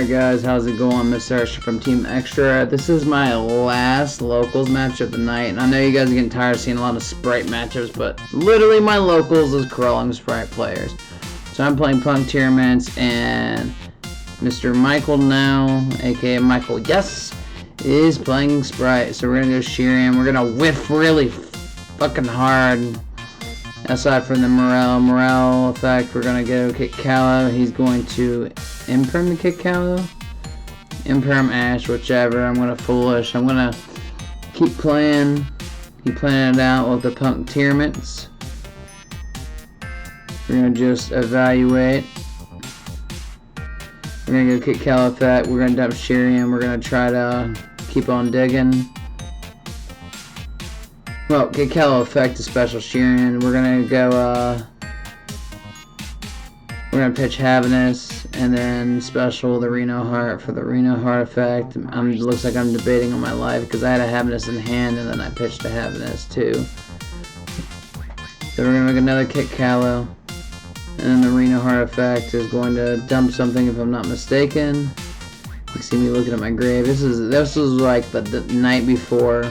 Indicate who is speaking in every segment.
Speaker 1: Alright guys, how's it going? Mr. Usher from Team Extra. This is my last locals match of the night, and I know you guys are getting tired of seeing a lot of Spright matchups, but literally my locals is crawling Spright players. So I'm playing Punk Tearlament, and Mr. Michael now, aka Michael Yes, is playing Spright. So we're gonna go shear him. We're gonna whiff really fucking hard. Aside from the morale effect, we're gonna go kick Callow. He's going to imperm the kick Callow, imperm Ash, whichever. I'm gonna foolish. I'm gonna keep playing. Keep playing it out with the Punk Tearlaments. We're gonna just evaluate. We're gonna go kick Callow effect. We're gonna dump Shiriam. We're gonna try to keep on digging. Well, get Callow effect to special Sheeran. We're gonna go, we're gonna pitch Havinous, and then special the Reno Heart for the Reno Heart effect. Looks like I'm debating on my life, because I had a Havinous in hand, and then I pitched a Havinous too. So we're gonna make another kick Callow, and then the Reno Heart effect is going to dump something if I'm not mistaken. You can see me looking at my grave. This was like the night before.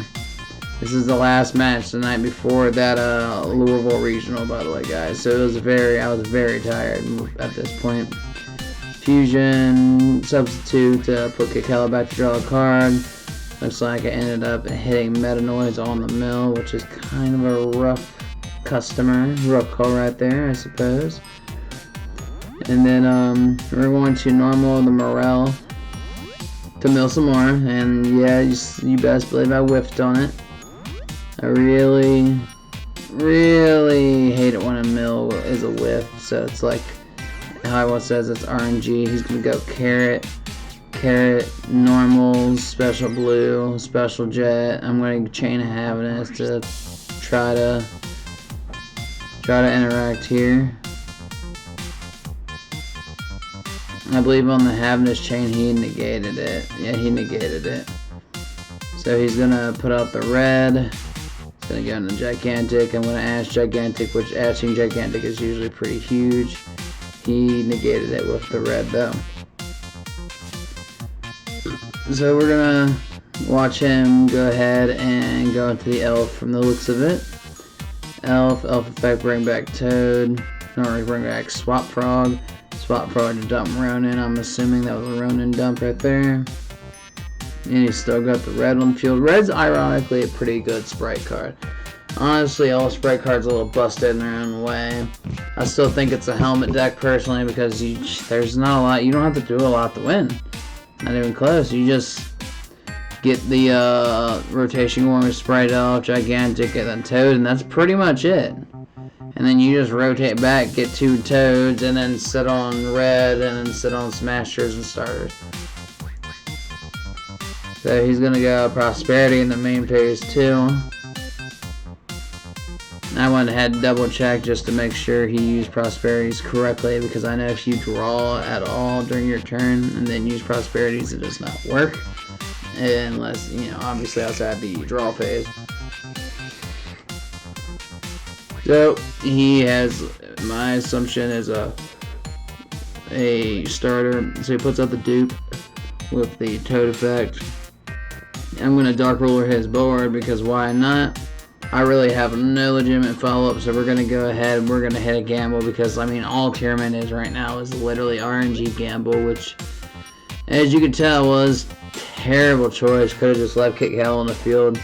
Speaker 1: This is the last match the night before that Louisville regional, by the way, guys. So I was very tired at this point. Fusion substitute to put Callow back to draw a card. Looks like I ended up hitting Meta Noise on the mill, which is kind of a rough call right there, I suppose. And then we're going to normal the morale to mill some more, and yeah, you best believe I whiffed on it. I really hate it when a mill is a whiff, so it's like how it says it's RNG. He's gonna go carrot, normal, special blue, special jet. I'm gonna chain a Havinous to try to interact here. I believe on the Havinous chain he negated it. Yeah, he negated it. So he's gonna put out the red. Gonna go into Gigantic. I'm gonna Ash Gigantic, which Ashing Gigantic is usually pretty huge. He negated it with the red though. So we're gonna watch him go ahead and go into the Elf from the looks of it. Elf effect, bring back Toad. Or bring back Swap Frog. Swap Frog to dump Ronin. I'm assuming that was a Ronin dump right there. And he's still got the red on the field. Red's ironically a pretty good Spright card. Honestly, all Spright cards are a little busted in their own way. I still think it's a helmet deck personally, because there's not a lot. You don't have to do a lot to win. Not even close. You just get the rotation going with Spright Elf, Gigantic, and then Toad, and that's pretty much it. And then you just rotate back, get 2 Toads, and then sit on red, and then sit on Smashers and Starters. So he's gonna go Prosperity in the main phase too. I went ahead and double check just to make sure he used Prosperities correctly, because I know if you draw at all during your turn and then use Prosperities, it does not work. Unless, you know, obviously outside the draw phase. So he has, my assumption is a starter. So he puts out the dupe with the Toad effect. I'm going to Dark Ruler his board, because why not? I really have no legitimate follow-up, so we're going to go ahead and we're going to hit a gamble, because, I mean, all Tearlament is right now is literally RNG gamble, which, as you can tell, was terrible choice. Could have just left Kick Hell on the field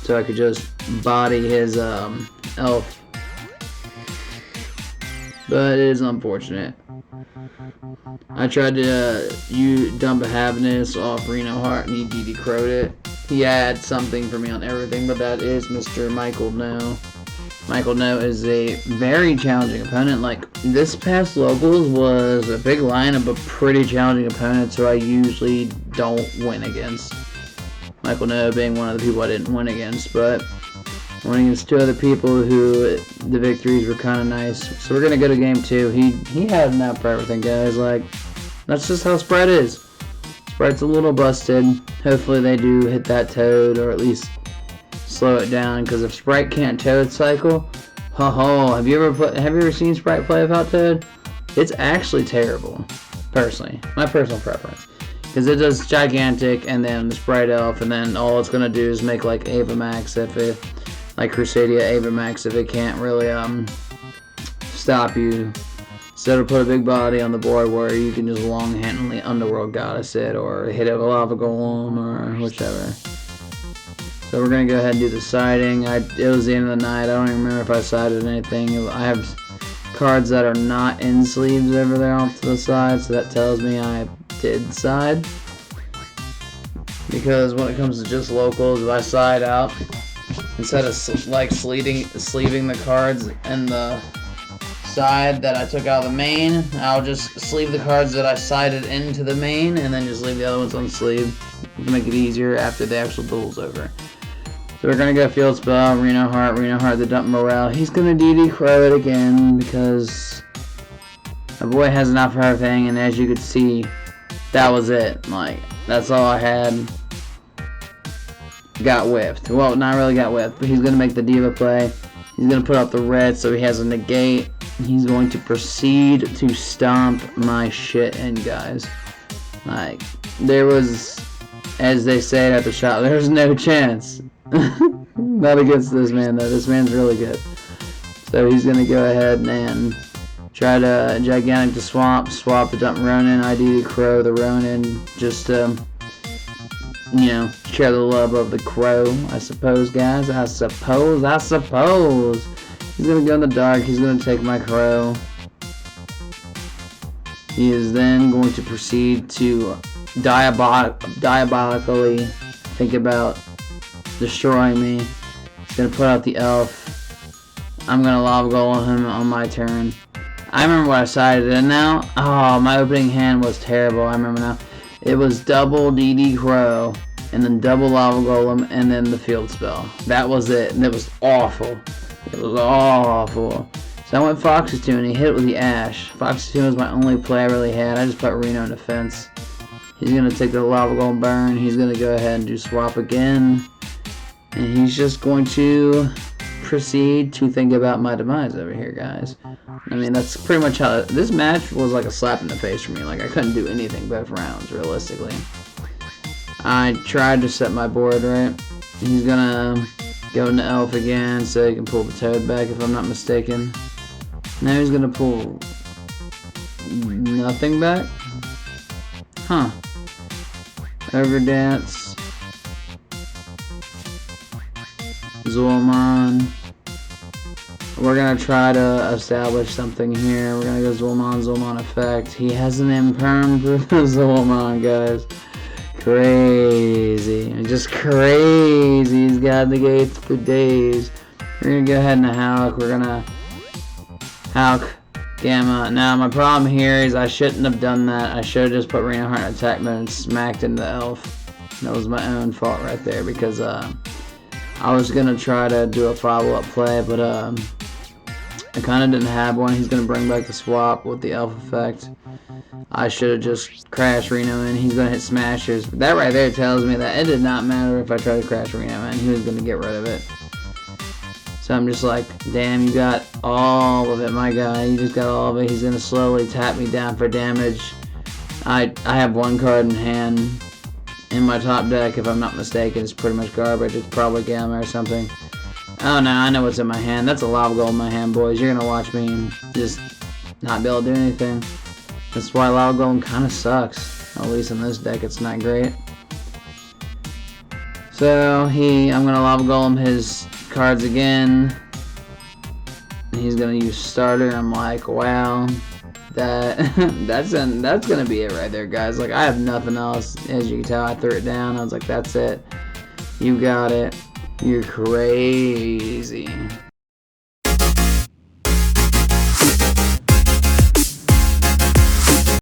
Speaker 1: so I could just body his Elf. But it is unfortunate. I tried to dump a Havinous off Reno Heart, and he DD crowed it. He had something for me on everything, but that is Mr. Michael No. Michael No is a very challenging opponent. Like, this past locals was a big lineup of pretty challenging opponents who I usually don't win against. Michael No being one of the people I didn't win against, but I went against 2 other people who the victories were kind of nice. So we're going to go to game 2. He had enough for everything, guys. Like, that's just how Spright is. Spright's a little busted. Hopefully they do hit that Toad, or at least slow it down, because if Spright can't Toad cycle, have you ever seen Spright play without Toad? It's actually terrible, personally. My personal preference. Because it does gigantic and then the Spright Elf, and then all it's gonna do is make like Ava Max if it, like Crusadia Ava Max if it can't really stop you. So it'll put a big body on the board where you can just long-handedly Underworld Goddess it or hit a Lava Golem or whichever. So we're gonna go ahead and do the siding. It was the end of the night. I don't even remember if I sided anything. I have cards that are not in sleeves over there off to the side, so that tells me I did side. Because when it comes to just locals, if I side out, instead of like sleeving the cards in the side that I took out of the main, I'll just sleeve the cards that I sided into the main and then just leave the other ones on sleeve to make it easier after the actual duel's over. So we're gonna go Field Spell, Reno Heart the dump morale. He's gonna DD Crow it again because my boy has enough for everything, and as you could see, that was it. Like, that's all I had. Got whiffed. Well, not really got whiffed, but he's gonna make the Diva play. He's gonna put out the red so he has a negate. He's going to proceed to stomp my shit in, guys. Like, there was, as they say at the shop, there's no chance. Not against this man, though. This man's really good. So he's going to go ahead and try to gigantic the swap the dump Ronin, ID to Crow the Ronin, just to, you know, share the love of the Crow, I suppose, guys. I suppose. He's going to go in the dark. He's going to take my Crow. He is then going to proceed to diabolically think about destroying me. He's going to put out the Elf. I'm going to Lava Golem him on my turn. I remember what I sided in now. Oh, my opening hand was terrible. I remember now. It was double DD Crow, and then double Lava Golem, and then the Field Spell. That was it, and it was awful. It was awful. So I went Fox's Tune, and he hit it with the Ash. Fox's Tune was my only play I really had. I just put Reno in defense. He's going to take the Lava Golem burn. He's going to go ahead and do swap again. And he's just going to proceed to think about my demise over here, guys. I mean, that's pretty much how... This match was like a slap in the face for me. Like, I couldn't do anything both rounds, realistically. I tried to set my board right. He's going to go into Elf again so he can pull the Toad back, if I'm not mistaken. Now he's going to pull nothing back. Huh. Overdance. Zul'Aman. We're going to try to establish something here. We're going to go Zul'Aman effect. He has an imperm for the Zul'Aman, guys. Crazy. Just crazy. He's got the gates for days. We're going to go ahead and Hawk. We're going to Hawk Gamma. Now, my problem here is I shouldn't have done that. I should have just put Reno Heart in attack mode and smacked into the Elf. That was my own fault right there because I was going to try to do a follow-up play, but I kind of didn't have one. He's going to bring back the swap with the Elf effect. I should have just crashed Reno in. He's going to hit Smashers. But that right there tells me that it did not matter if I tried to crash Reno in. He was going to get rid of it. So I'm just like, damn, you got all of it, my guy. You just got all of it. He's going to slowly tap me down for damage. I have one card in hand. In my top deck, if I'm not mistaken, it's pretty much garbage. It's probably Gamma or something. Oh no, I know what's in my hand. That's a Lava Golem in my hand, boys. You're gonna watch me just not be able to do anything. That's why Lava Golem kind of sucks. At least in this deck, it's not great. So I'm gonna Lava Golem his cards again. He's gonna use starter. I'm like, wow. That's gonna be it right there, guys. Like, I have nothing else. As you can tell, I threw it down. I was like, that's it. You got it. You're crazy.